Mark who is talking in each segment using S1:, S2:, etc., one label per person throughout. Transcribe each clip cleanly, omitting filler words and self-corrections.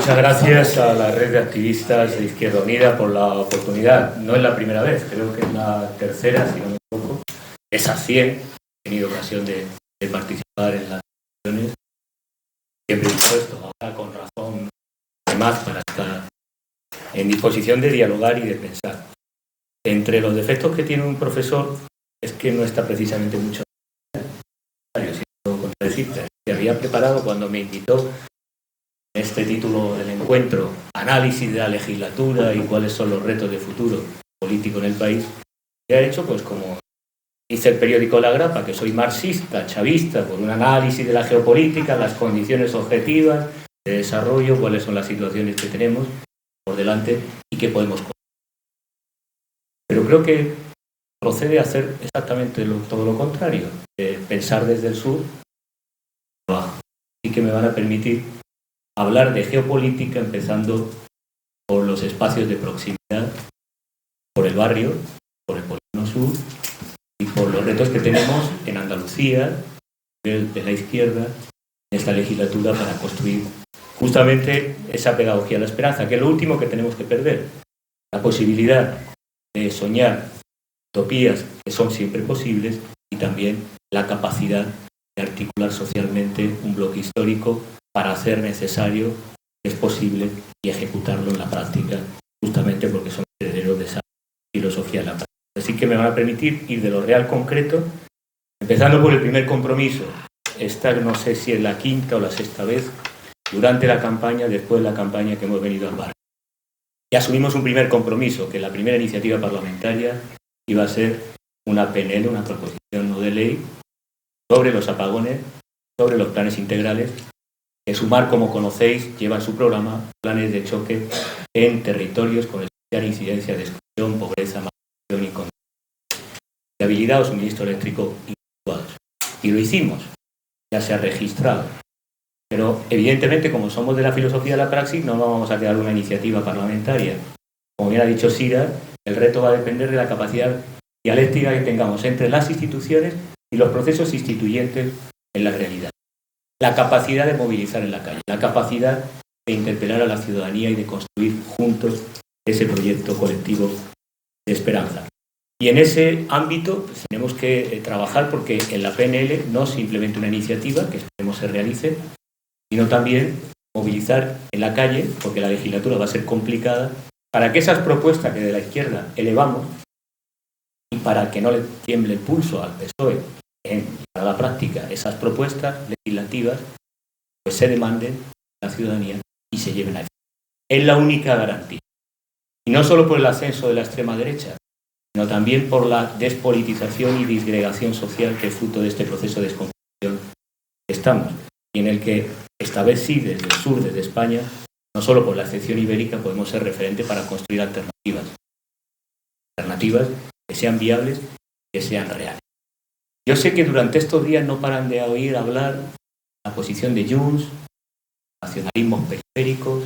S1: Muchas gracias a la red de activistas de Izquierda Unida por la oportunidad. No es la primera vez, creo que es la tercera, si no me equivoco. Esas 100, he tenido ocasión de participar en las sesiones. Siempre he dicho esto, ahora con razón, además, para estar en disposición de dialogar y de pensar. Entre los defectos que tiene un profesor es que no está precisamente mucho. Se había preparado cuando me invitó este título del encuentro, análisis de la legislatura y cuáles son los retos de futuro político en el país. Y ha hecho, pues como dice el periódico La Grapa, que soy marxista, chavista, por un análisis de la geopolítica, las condiciones objetivas de desarrollo, cuáles son las situaciones que tenemos por delante y qué podemos conseguir. Pero creo que procede a hacer exactamente todo lo contrario, pensar desde el sur abajo. Y que me van a permitir hablar de geopolítica empezando por los espacios de proximidad, por el barrio, por el polígono sur y por los retos que tenemos en Andalucía, de la izquierda, en esta legislatura para construir justamente esa pedagogía de la esperanza, que es lo último que tenemos que perder. La posibilidad de soñar utopías que son siempre posibles y también la capacidad de articular socialmente un bloque histórico para hacer necesario, es posible, y ejecutarlo en la práctica, justamente porque son herederos de esa filosofía de la práctica. Así que me van a permitir ir de lo real concreto, empezando por el primer compromiso. Esta no sé si es la quinta o la sexta vez, durante la campaña, después de la campaña que hemos venido al barrio. Y asumimos un primer compromiso, que la primera iniciativa parlamentaria iba a ser una PNL, una proposición no de ley, sobre los apagones, sobre los planes integrales, que Sumar, como conocéis, lleva en su programa planes de choque en territorios con especial incidencia de exclusión, pobreza, marginación y conectividad o suministro eléctrico inadecuados. Y lo hicimos, ya se ha registrado. Pero, evidentemente, como somos de la filosofía de la praxis, no vamos a crear una iniciativa parlamentaria. Como bien ha dicho Sira, el reto va a depender de la capacidad dialéctica que tengamos entre las instituciones y los procesos instituyentes en la realidad. La capacidad de movilizar en la calle, la capacidad de interpelar a la ciudadanía y de construir juntos ese proyecto colectivo de esperanza. Y en ese ámbito pues, tenemos que trabajar porque en la PNL no simplemente una iniciativa que esperemos se realice, sino también movilizar en la calle, porque la legislatura va a ser complicada, para que esas propuestas que de la izquierda elevamos y para que no le tiemble el pulso al PSOE para la práctica esas propuestas legislativas, pues se demanden a la ciudadanía y se lleven a efecto. Es la única garantía. Y no solo por el ascenso de la extrema derecha, sino también por la despolitización y disgregación social que es fruto de este proceso de descomposición que estamos, y en el que, esta vez sí, desde el sur, desde España, no solo por la excepción ibérica, podemos ser referente para construir alternativas que sean viables, que sean reales. Yo sé que durante estos días no paran de oír hablar la posición de Junts, nacionalismos periféricos,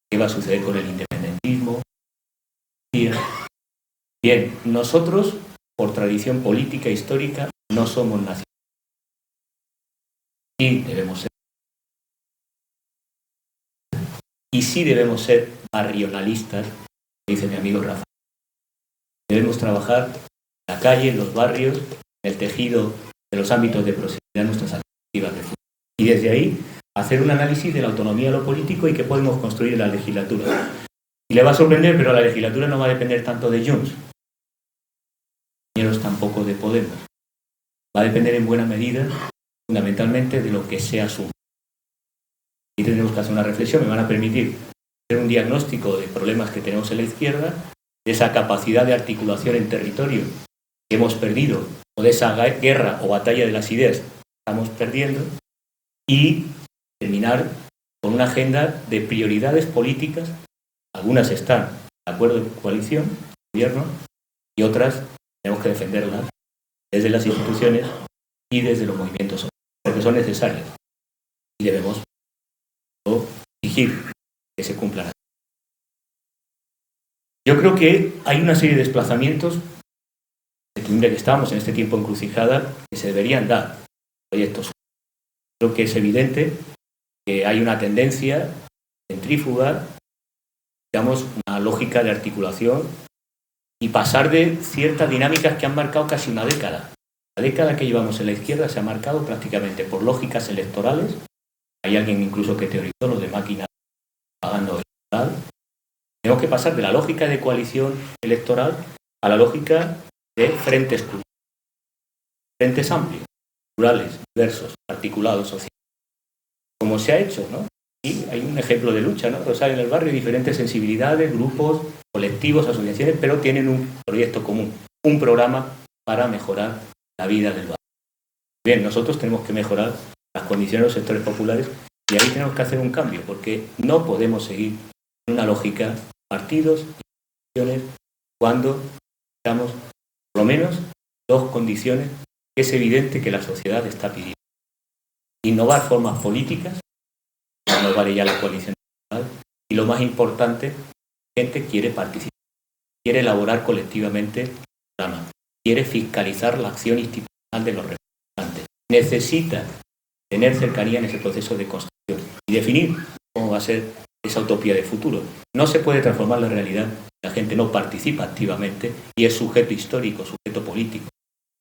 S1: qué va a suceder con el independentismo. Bien, nosotros, por tradición política e histórica, no somos nacionalistas. Sí debemos ser. Y sí debemos ser barrionalistas, dice mi amigo Rafa. Debemos trabajar en la calle, en los barrios, en el tejido de los ámbitos de proximidad, nuestras alternativas de futuro. Y desde ahí, hacer un análisis de la autonomía de lo político y qué podemos construir en la legislatura. Y le va a sorprender, pero la legislatura no va a depender tanto de Junts, tampoco de Podemos. Va a depender en buena medida, fundamentalmente, de lo que sea Sumar. Y tendremos que hacer una reflexión, me van a permitir hacer un diagnóstico de problemas que tenemos en la izquierda, de esa capacidad de articulación en territorio que hemos perdido, o de esa guerra o batalla de las ideas que estamos perdiendo, y terminar con una agenda de prioridades políticas. Algunas están de acuerdo en coalición, gobierno, y otras tenemos que defenderlas desde las instituciones y desde los movimientos sociales, porque son necesarias y debemos exigir que se cumplan. Yo creo que hay una serie de desplazamientos de que estamos en este tiempo encrucijada que se deberían dar proyectos. Creo que es evidente que hay una tendencia centrífuga, digamos, una lógica de articulación y pasar de ciertas dinámicas que han marcado casi una década. La década que llevamos en la izquierda se ha marcado prácticamente por lógicas electorales. Hay alguien incluso que teorizó lo de máquina pagando electoral. Tenemos que pasar de la lógica de coalición electoral a la lógica de frentes amplios, plurales, diversos, articulados, sociales. Como se ha hecho, ¿no? Y hay un ejemplo de lucha, ¿no? Pues hay en el barrio diferentes sensibilidades, grupos, colectivos, asociaciones, pero tienen un proyecto común, un programa para mejorar la vida del barrio. Bien, nosotros tenemos que mejorar las condiciones de los sectores populares y ahí tenemos que hacer un cambio, porque no podemos seguir en una lógica de partidos y instituciones cuando estamos, por lo menos, dos condiciones que es evidente que la sociedad está pidiendo. Innovar formas políticas, no vale ya la coalición nacional, y lo más importante, la gente quiere participar, quiere elaborar colectivamente programas, quiere fiscalizar la acción institucional de los representantes, necesita tener cercanía en ese proceso de construcción y definir cómo va a ser esa utopía de futuro. No se puede transformar la realidad, la gente no participa activamente y es sujeto histórico, sujeto político,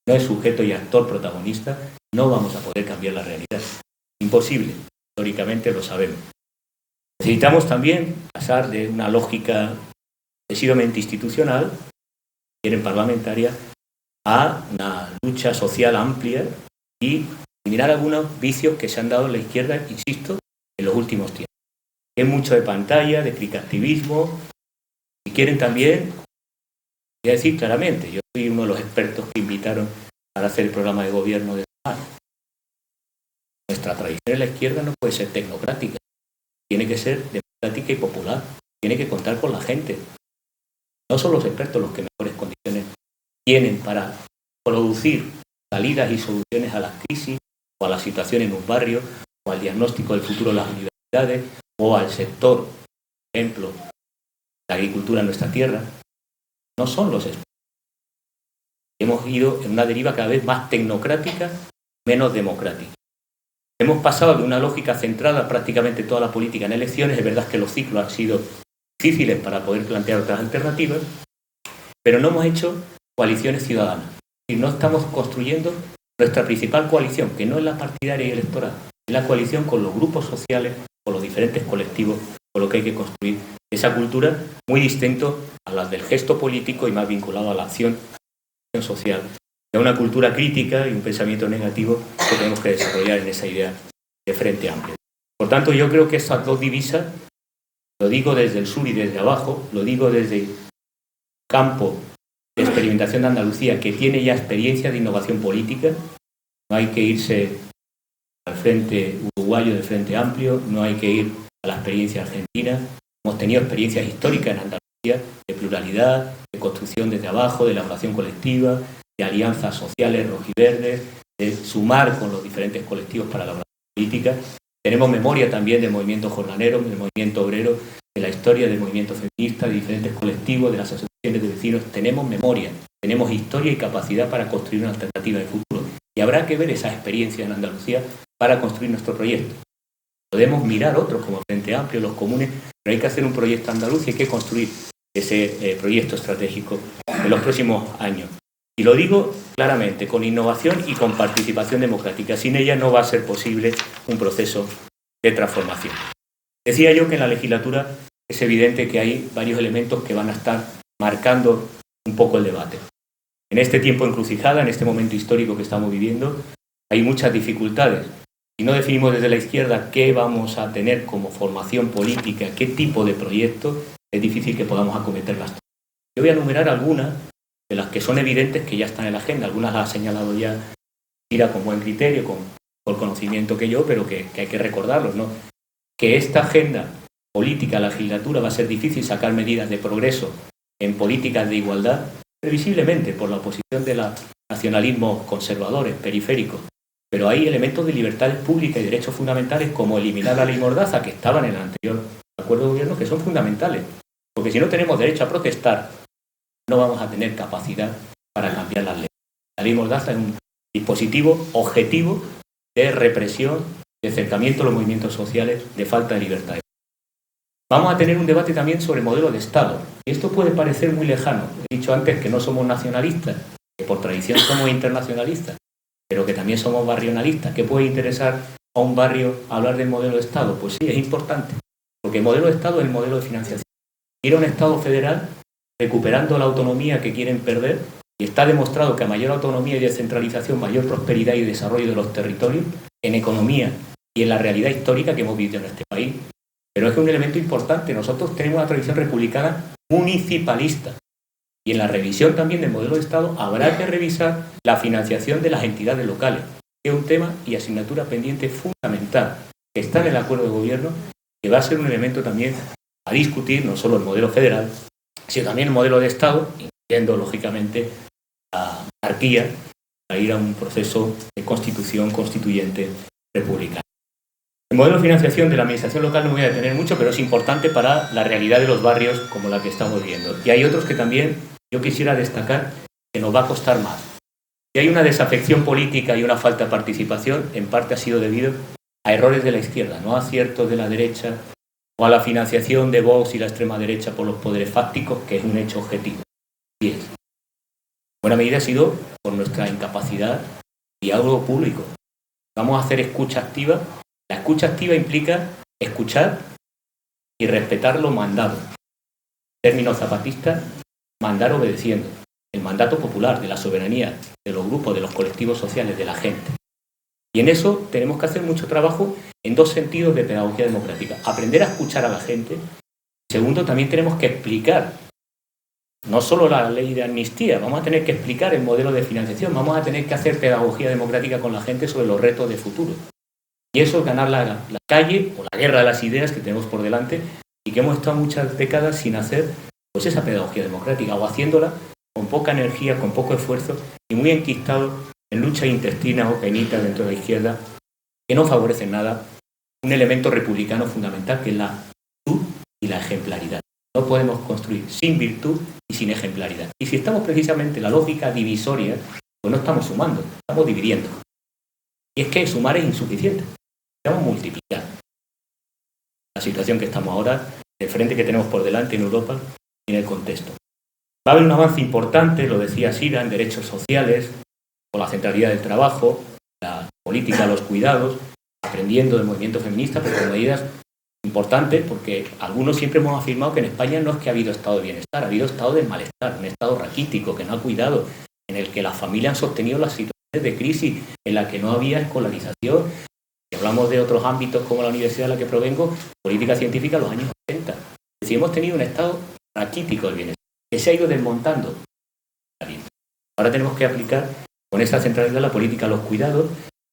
S1: no es sujeto y actor protagonista, no vamos a poder cambiar la realidad. Imposible, históricamente lo sabemos. Necesitamos también pasar de una lógica excesivamente institucional, quieren parlamentaria, a una lucha social amplia y eliminar algunos vicios que se han dado en la izquierda, insisto, en los últimos tiempos. Es mucho de pantalla, de clickactivismo, y quieren también, voy a decir claramente, yo soy uno de los expertos que invitaron para hacer el programa de gobierno de España. Nuestra tradición en la izquierda no puede ser tecnocrática, tiene que ser democrática y popular, tiene que contar con la gente. No son los expertos los que mejores condiciones tienen para producir salidas y soluciones a las crisis o a la situación en un barrio o al diagnóstico del futuro de las universidades o al sector, por ejemplo, la agricultura en nuestra tierra. No son los expertos. Hemos ido en una deriva cada vez más tecnocrática, menos democrática. Hemos pasado de una lógica centrada prácticamente toda la política en elecciones. Es verdad que los ciclos han sido difíciles para poder plantear otras alternativas, pero no hemos hecho coaliciones ciudadanas. Y no estamos construyendo nuestra principal coalición, que no es la partidaria y electoral, es la coalición con los grupos sociales, con los diferentes colectivos, con lo que hay que construir esa cultura muy distinto a la del gesto político y más vinculado a la acción social, de una cultura crítica y un pensamiento negativo que tenemos que desarrollar en esa idea de frente amplio. Por tanto, yo creo que esas dos divisas, lo digo desde el sur y desde abajo, lo digo desde el campo de experimentación de Andalucía, que tiene ya experiencia de innovación política. No hay que irse al frente uruguayo del Frente Amplio, no hay que ir a la experiencia argentina. Hemos tenido experiencias históricas en Andalucía de pluralidad, de construcción desde abajo, de elaboración colectiva, de alianzas sociales rojiverdes, de sumar con los diferentes colectivos para la política. Tenemos memoria también del movimiento jornalero, del movimiento obrero, de la historia del movimiento feminista, de diferentes colectivos, de las asociaciones de vecinos. Tenemos memoria, tenemos historia y capacidad para construir una alternativa de futuro. Y habrá que ver esas experiencias en Andalucía para construir nuestro proyecto. Podemos mirar otros como Frente Amplio, los comunes, pero hay que hacer un proyecto andaluz y hay que construir ese proyecto estratégico en los próximos años. Y lo digo claramente, con innovación y con participación democrática. Sin ella no va a ser posible un proceso de transformación. Decía yo que en la legislatura es evidente que hay varios elementos que van a estar marcando un poco el debate. En este tiempo encrucijada, en este momento histórico que estamos viviendo, hay muchas dificultades. Si no definimos desde la izquierda qué vamos a tener como formación política, qué tipo de proyecto, es difícil que podamos acometerlas. Yo voy a enumerar algunas de las que son evidentes que ya están en la agenda. Algunas las ha señalado ya Ira con buen criterio, con el conocimiento que yo, pero que hay que recordarlos, ¿no? Que esta agenda política, la legislatura, va a ser difícil sacar medidas de progreso en políticas de igualdad, previsiblemente por la oposición de los nacionalismos conservadores, periféricos. Pero hay elementos de libertades públicas y derechos fundamentales como eliminar la ley Mordaza, que estaban en el anterior acuerdo de gobierno, que son fundamentales. Porque si no tenemos derecho a protestar, no vamos a tener capacidad para cambiar las leyes. La ley Mordaza es un dispositivo objetivo de represión, de acercamiento a los movimientos sociales, de falta de libertad. Vamos a tener un debate también sobre modelo de Estado. Y esto puede parecer muy lejano. He dicho antes que no somos nacionalistas, que por tradición somos internacionalistas, pero que también somos barrionalistas. ¿Qué puede interesar a un barrio hablar del modelo de Estado? Pues sí, es importante, porque el modelo de Estado es el modelo de financiación. Ir a un Estado federal recuperando la autonomía que quieren perder, y está demostrado que a mayor autonomía y descentralización, mayor prosperidad y desarrollo de los territorios, en economía y en la realidad histórica que hemos vivido en este país. Pero es que un elemento importante, nosotros tenemos una tradición republicana municipalista, y en la revisión también del modelo de Estado habrá que revisar la financiación de las entidades locales, que es un tema y asignatura pendiente fundamental, que está en el acuerdo de gobierno, que va a ser un elemento también a discutir, no solo el modelo federal, sino también el modelo de Estado, incluyendo lógicamente la monarquía, para ir a un proceso de constitución constituyente republicana. El modelo de financiación de la administración local no me voy a detener mucho, pero es importante para la realidad de los barrios como la que estamos viendo. Y hay otros que también yo quisiera destacar que nos va a costar más. Si hay una desafección política y una falta de participación, en parte ha sido debido a errores de la izquierda, no a aciertos de la derecha, o a la financiación de Vox y la extrema derecha por los poderes fácticos, que es un hecho objetivo. Y es. En buena medida ha sido por nuestra incapacidad de diálogo público. Vamos a hacer escucha activa. La escucha activa implica escuchar y respetar lo mandado. En términos zapatistas, mandar obedeciendo. El mandato popular, de la soberanía, de los grupos, de los colectivos sociales, de la gente. Y en eso tenemos que hacer mucho trabajo en dos sentidos de pedagogía democrática. Aprender a escuchar a la gente. Segundo, también tenemos que explicar, no solo la ley de amnistía, vamos a tener que explicar el modelo de financiación, vamos a tener que hacer pedagogía democrática con la gente sobre los retos de futuro. Y eso es ganar la calle o la guerra de las ideas que tenemos por delante y que hemos estado muchas décadas sin hacer pues esa pedagogía democrática o haciéndola con poca energía, con poco esfuerzo y muy enquistado en luchas intestinas o penitas dentro de la izquierda que no favorecen nada un elemento republicano fundamental que es la virtud y la ejemplaridad. No podemos construir sin virtud y sin ejemplaridad. Y si estamos precisamente en la lógica divisoria, pues no estamos sumando, estamos dividiendo. Y es que sumar es insuficiente. Necesitamos multiplicar. La situación que estamos ahora, el frente que tenemos por delante en Europa y en el contexto. Va a haber un avance importante, lo decía Sira, en derechos sociales, con la centralidad del trabajo, la política de los cuidados, aprendiendo del movimiento feminista, pero con medidas importantes, porque algunos siempre hemos afirmado que en España no es que ha habido estado de bienestar, ha habido estado de malestar, un estado raquítico que no ha cuidado, en el que las familias han sostenido las situaciones de crisis, en la que no había escolarización. Si hablamos de otros ámbitos como la universidad de la que provengo, política científica en los años 80. Es decir, hemos tenido un estado raquítico del bienestar, que se ha ido desmontando. Ahora tenemos que aplicar con esta centralidad la política a los cuidados,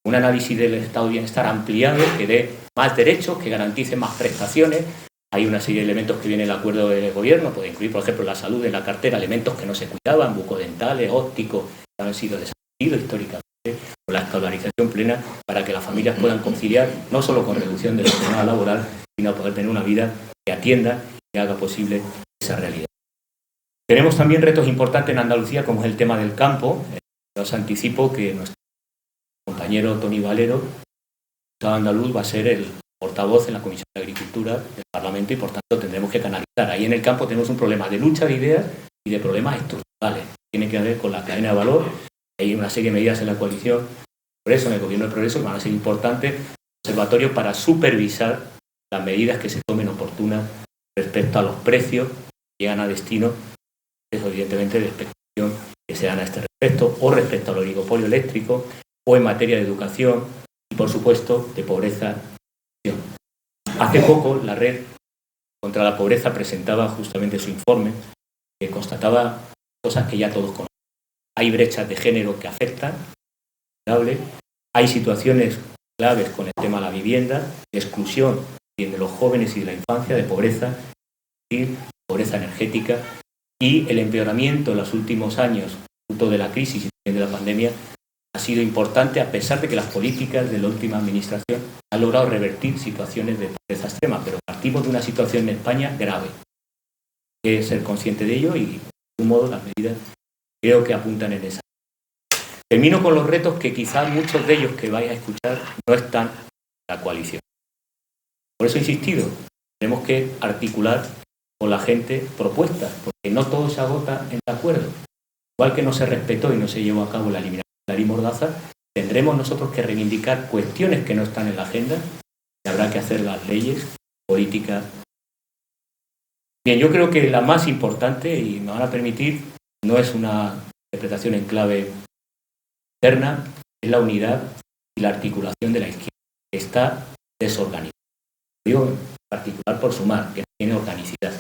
S1: un análisis del estado de bienestar ampliado que dé más derechos, que garantice más prestaciones. Hay una serie de elementos que viene el acuerdo del gobierno, puede incluir, por ejemplo, la salud en la cartera, elementos que no se cuidaban, bucodentales, ópticos, que han sido desarrollados históricamente, o la escolarización plena para que las familias puedan conciliar, no solo con reducción de la jornada laboral, sino poder tener una vida que atienda y haga posible esa realidad. Tenemos también retos importantes en Andalucía, como es el tema del campo. Os anticipo que nuestro compañero Tony Valero, diputado andaluz, va a ser el portavoz en la Comisión de Agricultura del Parlamento y, por tanto, tendremos que canalizar. Ahí en el campo tenemos un problema de lucha de ideas y de problemas estructurales. Tiene que ver con la cadena de valor. Hay una serie de medidas en la coalición Progreso, en el Gobierno de Progreso, que van a ser importantes, observatorios para supervisar las medidas que se tomen oportunas respecto a los precios que llegan a destino, eso evidentemente de expectación que se dan a este respecto, o respecto al oligopolio eléctrico, o en materia de educación y, por supuesto, de pobreza. Hace poco la Red contra la Pobreza presentaba justamente su informe que constataba cosas que ya todos conocen. Hay brechas de género que afectan, hay situaciones claves con el tema de la vivienda, de exclusión de los jóvenes y de la infancia, de pobreza, pobreza energética, y el empeoramiento en los últimos años, fruto de la crisis y de la pandemia, ha sido importante, a pesar de que las políticas de la última administración han logrado revertir situaciones de pobreza extrema, pero partimos de una situación en España grave. Hay que ser consciente de ello y, de algún modo, las medidas creo que apuntan en esa. Termino con los retos que quizás muchos de ellos que vais a escuchar no están en la coalición. Por eso he insistido, Tenemos que articular con la gente propuestas, porque no todo se agota en el acuerdo. Igual que no se respetó y no se llevó a cabo la eliminación de la ley Mordaza, tendremos nosotros que reivindicar cuestiones que no están en la agenda y habrá que hacer las leyes políticas. Bien, yo creo que la más importante, y me van a permitir, no es una interpretación en clave interna, es la unidad y la articulación de la izquierda, que está desorganizada. Digo en particular por Sumar, que no tiene organicidad,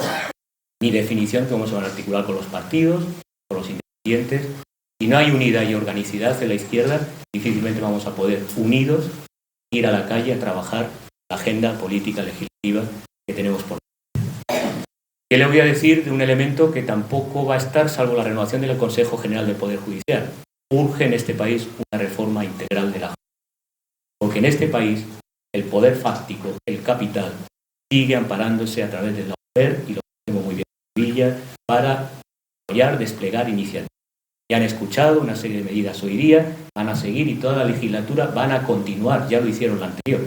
S1: ni definición de cómo se van a articular con los partidos, con los independientes. Si no hay unidad y organicidad en la izquierda, difícilmente vamos a poder, unidos, ir a la calle a trabajar la agenda política legislativa que tenemos por delante. ¿Qué le voy a decir de un elemento que tampoco va a estar, salvo la renovación del Consejo General del Poder Judicial? Urge en este país una reforma integral de la justicia, porque en este país el poder fáctico, el capital, sigue amparándose a través de la UER, y lo hacemos muy bien en Sevilla, para apoyar, desplegar iniciativas. Ya han escuchado una serie de medidas hoy día, van a seguir y toda la legislatura van a continuar, ya lo hicieron la anterior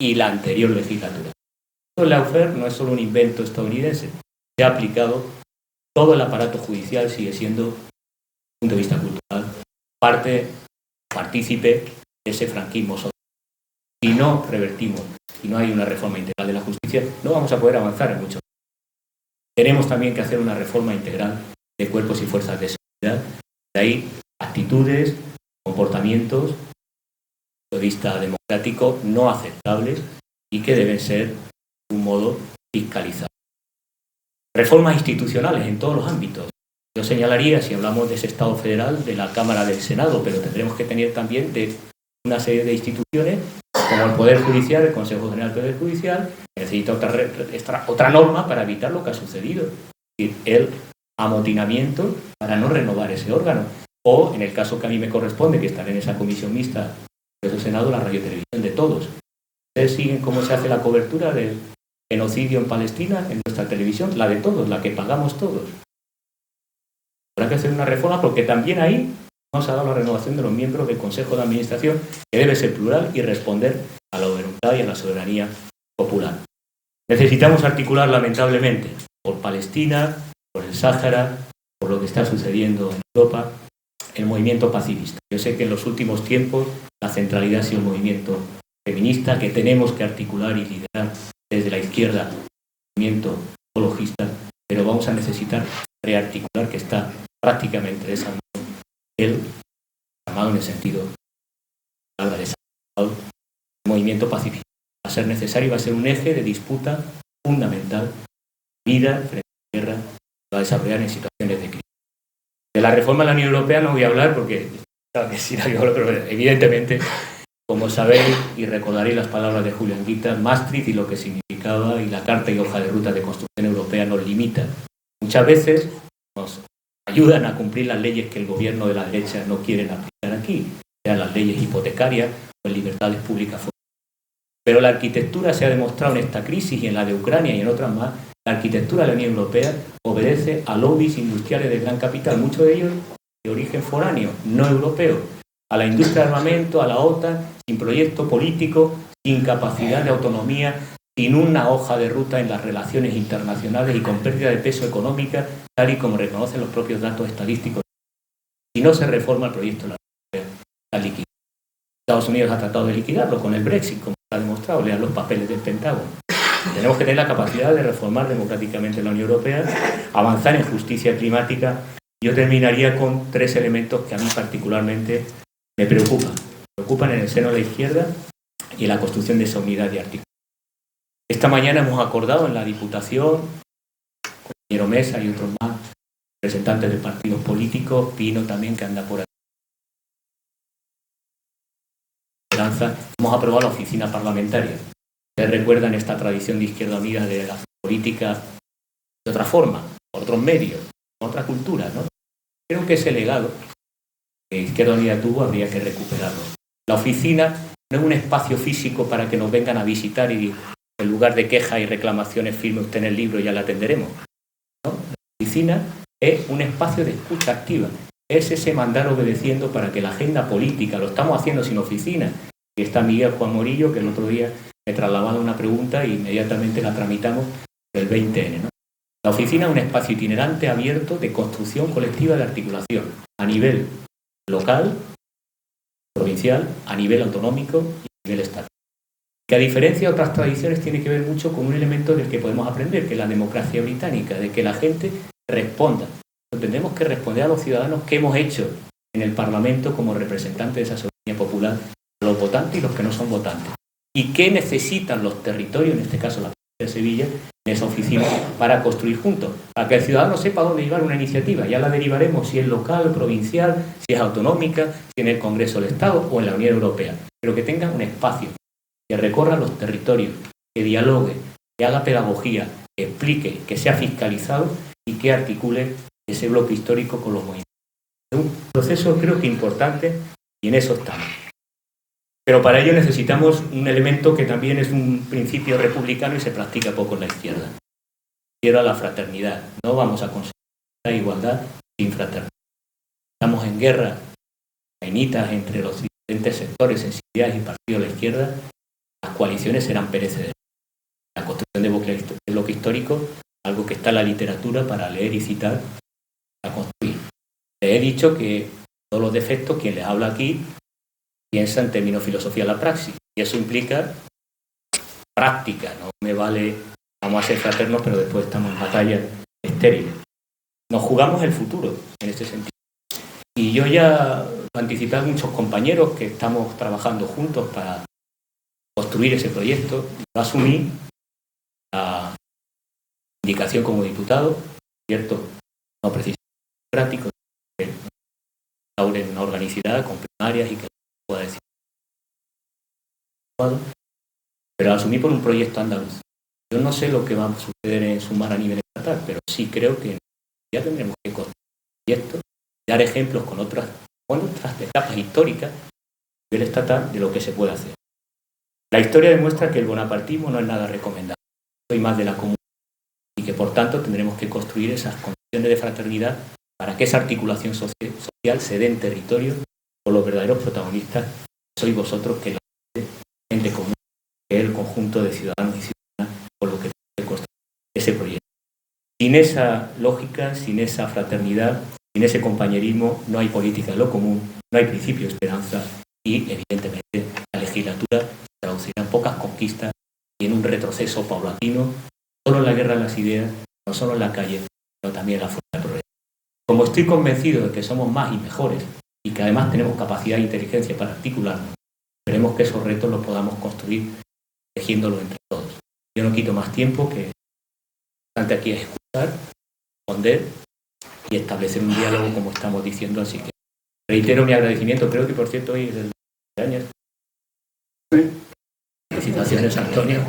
S1: y la anterior legislatura. La UER no es solo un invento estadounidense, se ha aplicado, todo el aparato judicial sigue siendo, desde el punto de vista cultural, partícipe de ese franquismo social. Si no revertimos, si no hay una reforma integral de la justicia, no vamos a poder avanzar en mucho. Tenemos también que hacer una reforma integral de cuerpos y fuerzas de seguridad. De ahí actitudes, comportamientos, desde el punto de vista democrático, no aceptables y que deben ser, de un modo, fiscalizados. Reformas institucionales en todos los ámbitos. Yo señalaría, si hablamos de ese Estado federal, de la Cámara del Senado, pero tendremos que tener también de una serie de instituciones, como el Poder Judicial, el Consejo General del Poder Judicial, que necesita otra norma para evitar lo que ha sucedido. Es decir, el amotinamiento para no renovar ese órgano. O, en el caso que a mí me corresponde, que estaré en esa comisión mixta del Senado, la radiotelevisión de todos. Ustedes siguen cómo se hace la cobertura del genocidio en Palestina en nuestra televisión, la de todos, la que pagamos todos. Habrá que hacer una reforma porque también ahí nos ha dado la renovación de los miembros del Consejo de Administración, que debe ser plural y responder a la voluntad y a la soberanía popular. Necesitamos articular, lamentablemente, por Palestina, por el Sáhara, por lo que está sucediendo en Europa, el movimiento pacifista. Yo sé que en los últimos tiempos la centralidad ha sido el movimiento feminista, que tenemos que articular y liderar desde la izquierda, el movimiento ecologista, pero vamos a necesitar rearticular, que está prácticamente desarmado, el en el sentido de la palabra desarmado, el movimiento pacifista. Va a ser necesario y va a ser un eje de disputa fundamental, vida frente a la guerra, va a desarrollar en situaciones de crisis. De la reforma de la Unión Europea no voy a hablar porque, pero evidentemente, como sabéis y recordaréis las palabras de Julio Anguita, Maastricht y lo que significaba, y la Carta y Hoja de Ruta de Construcción Europea nos limitan. Muchas veces nos ayudan a cumplir las leyes que el gobierno de la derecha no quieren aplicar aquí, sean las leyes hipotecarias o en libertades públicas. Pero la arquitectura se ha demostrado en esta crisis y en la de Ucrania y en otras más, la arquitectura de la Unión Europea obedece a lobbies industriales de gran capital, muchos de ellos de origen foráneo, no europeo, a la industria de armamento, a la OTAN, sin proyecto político, sin capacidad de autonomía, sin una hoja de ruta en las relaciones internacionales y con pérdida de peso económica, tal y como reconocen los propios datos estadísticos. Si no se reforma el proyecto de la Unión Europea, está liquidado. Estados Unidos ha tratado de liquidarlo con el Brexit, como está demostrado, lean los papeles del Pentágono. Tenemos que tener la capacidad de reformar democráticamente la Unión Europea, avanzar en justicia climática. Yo terminaría con 3 elementos que a mí particularmente me preocupan. Me preocupan en el seno de la izquierda y en la construcción de esa unidad de articulación. Esta mañana hemos acordado en la Diputación, el compañero Mesa y otros más, representantes de partidos políticos, Pino también, que anda por aquí. Hemos aprobado la oficina parlamentaria. Ustedes recuerdan esta tradición de Izquierda Unida de la política de otra forma, por otros medios, con otra cultura, ¿no? Creo que ese legado que Izquierda Unida tuvo habría que recuperarlo. La oficina no es un espacio físico para que nos vengan a visitar y en lugar de quejas y reclamaciones firme usted en el libro y ya la atenderemos, ¿no? La oficina es un espacio de escucha activa. Es ese mandar obedeciendo para que la agenda política, lo estamos haciendo sin oficina. Y está Miguel Juan Morillo, que el otro día me trasladaban una pregunta e inmediatamente la tramitamos el 20N, ¿no? La oficina es un espacio itinerante abierto de construcción colectiva de articulación a nivel local, provincial, a nivel autonómico y a nivel estatal. Que a diferencia de otras tradiciones tiene que ver mucho con un elemento del que podemos aprender, que es la democracia británica, de que la gente responda. Tendremos que responder a los ciudadanos qué hemos hecho en el Parlamento como representantes de esa soberanía popular, los votantes y los que no son votantes. Y qué necesitan los territorios, en este caso la provincia de Sevilla, en esa oficina, para construir juntos, para que el ciudadano sepa dónde llevar una iniciativa. Ya la derivaremos si es local, provincial, si es autonómica, si en el Congreso del Estado o en la Unión Europea. Pero que tengan un espacio, que recorra los territorios, que dialogue, que haga pedagogía, que explique, que sea fiscalizado y que articule ese bloque histórico con los movimientos. Es un proceso creo que importante y en eso estamos. Pero para ello necesitamos un elemento que también es un principio republicano y se practica poco en la izquierda. Quiero a la fraternidad. No vamos a conseguir la igualdad sin fraternidad. Estamos en guerra, vainitas entre los diferentes sectores, sensibilidades y partidos de la izquierda. Las coaliciones serán perecederas. La construcción de bloque histórico, algo que está en la literatura para leer y citar, para construir. Les he dicho que todos los defectos, quien les habla aquí, piensa en términos filosofía de la praxis. Y eso implica práctica. No me vale, vamos a ser fraternos, pero después estamos en batallas estériles. Nos jugamos el futuro en este sentido. Y yo ya lo anticipé a muchos compañeros que estamos trabajando juntos para construir ese proyecto. Yo asumí la indicación como diputado, cierto, no precisamente democrático, que instaure una organicidad con primarias y que pueda decir, pero asumí por un proyecto andaluz. Yo no sé lo que va a suceder en Sumar a nivel estatal, pero sí creo que ya tendremos que construir proyectos, dar ejemplos con otras etapas históricas a nivel estatal de lo que se puede hacer. La historia demuestra que el bonapartismo no es nada recomendable. Soy más de la comunidad y que por tanto tendremos que construir esas condiciones de fraternidad para que esa articulación social se dé en territorio con los verdaderos protagonistas, sois vosotros, que la gente común, que es el conjunto de ciudadanos y ciudadanas con lo que tenemos que construir ese proyecto. Sin esa lógica, sin esa fraternidad, sin ese compañerismo, no hay política de lo común, no hay principio de esperanza y, evidentemente, la legislatura se traducirá en pocas conquistas y en un retroceso paulatino, no solo en la guerra de las ideas, no solo en la calle, sino también en la fuerza de progreso. Como estoy convencido de que somos más y mejores y que además tenemos capacidad e inteligencia para articularnos, esperemos que esos retos los podamos construir tejiéndolos entre todos. Yo no quito más tiempo, que lo importante aquí es escuchar, responder y establecer un diálogo como estamos diciendo, así que reitero mi agradecimiento. Creo que, por cierto, hoy es el cumpleaños. Felicitaciones, Antonio.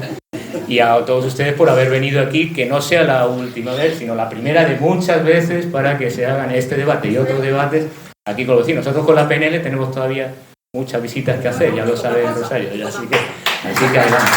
S1: Y a todos ustedes por haber venido aquí, que no sea la última vez, sino la primera de muchas veces para que se hagan este debate y otros debates aquí con los vecinos. Nosotros con la PNL tenemos todavía muchas visitas que hacer, ya lo sabe Rosario, así que adelante.